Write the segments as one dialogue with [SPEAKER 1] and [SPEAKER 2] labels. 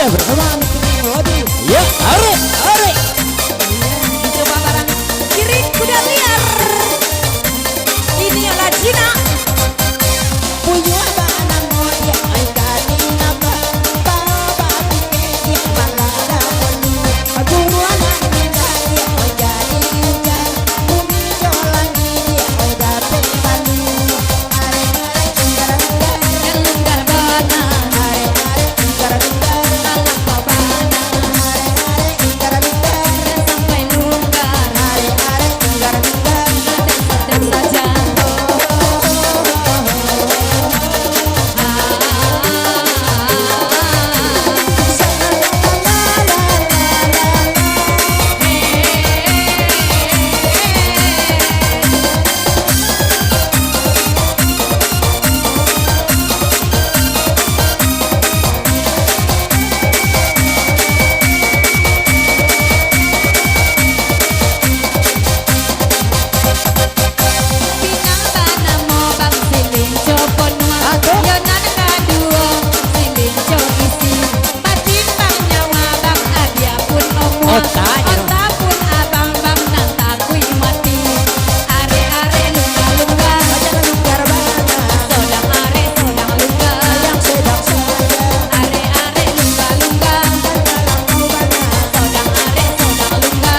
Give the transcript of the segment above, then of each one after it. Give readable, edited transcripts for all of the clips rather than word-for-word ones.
[SPEAKER 1] Iya bersama Melodi. Ya, are, are.
[SPEAKER 2] Coba barang kiri kuda liar. Ini adalah Cina.
[SPEAKER 1] Punya anak muda ai kani napa baba di malada poni. Aku anak muda dia ai jadi ujar. Bumi jolang dia ai dapat palu. Are are tinggal
[SPEAKER 2] Yang lenggar bana.
[SPEAKER 1] are are tinggal
[SPEAKER 2] Anak babana.
[SPEAKER 1] are
[SPEAKER 2] Dan sampai lunggar.
[SPEAKER 1] are tinggal
[SPEAKER 2] Dan saja. Pinang tanah mo bang silinco ponua. Yo nana kaduo silinco isi. Patimbang nyawa bang adia pun omua.
[SPEAKER 1] Ota, ya.
[SPEAKER 2] Ota pun abang bang nang takui mati. Are are lunga lunga. Sodang are sodang lunga. Are are lunga lunga. Sodang are sodang lunga.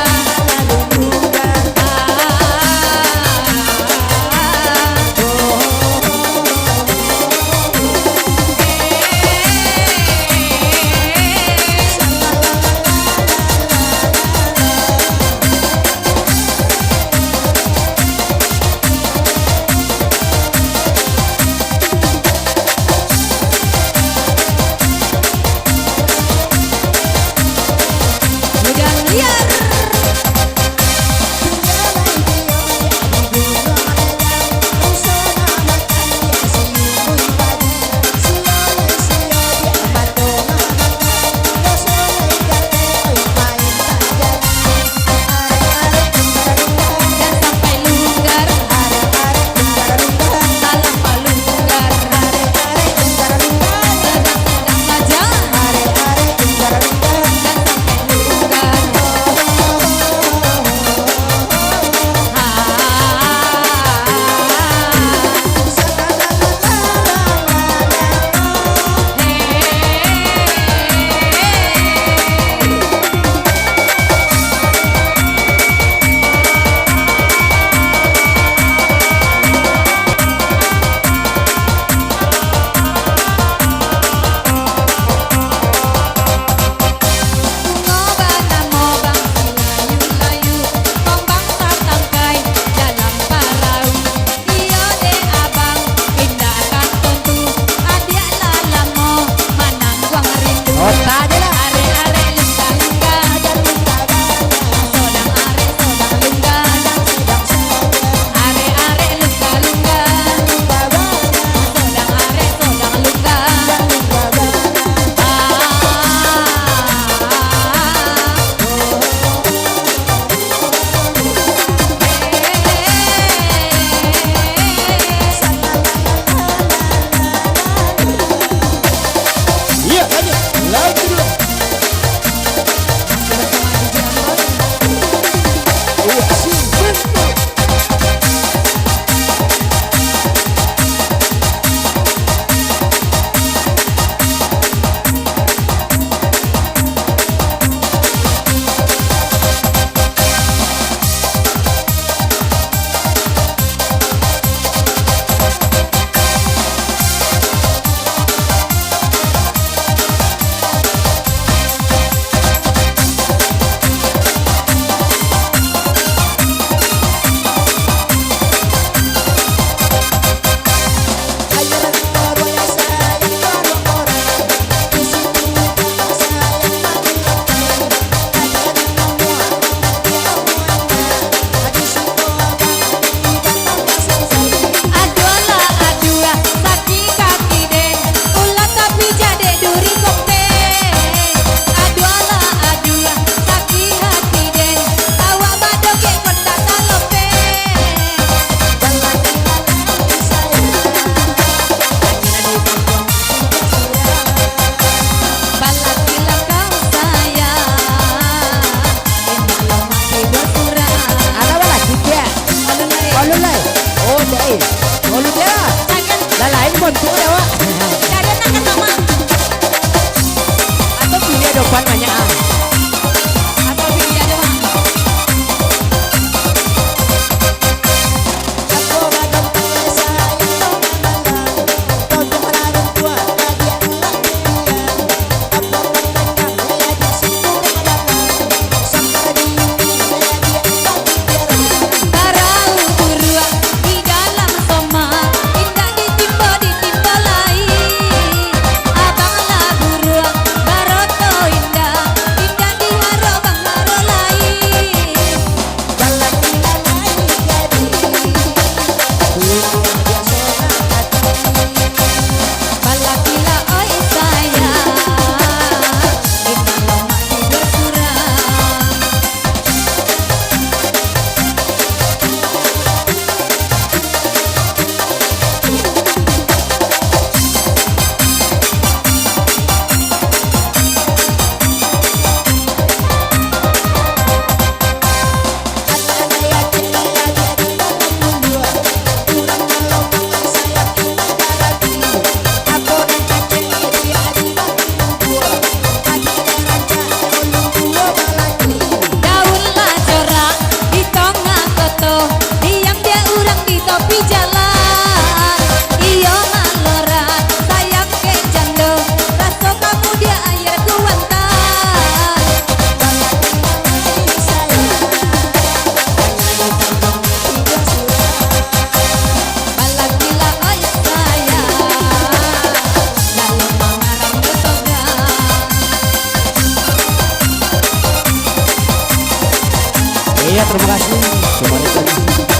[SPEAKER 3] Terima kasih. Kembali lagi.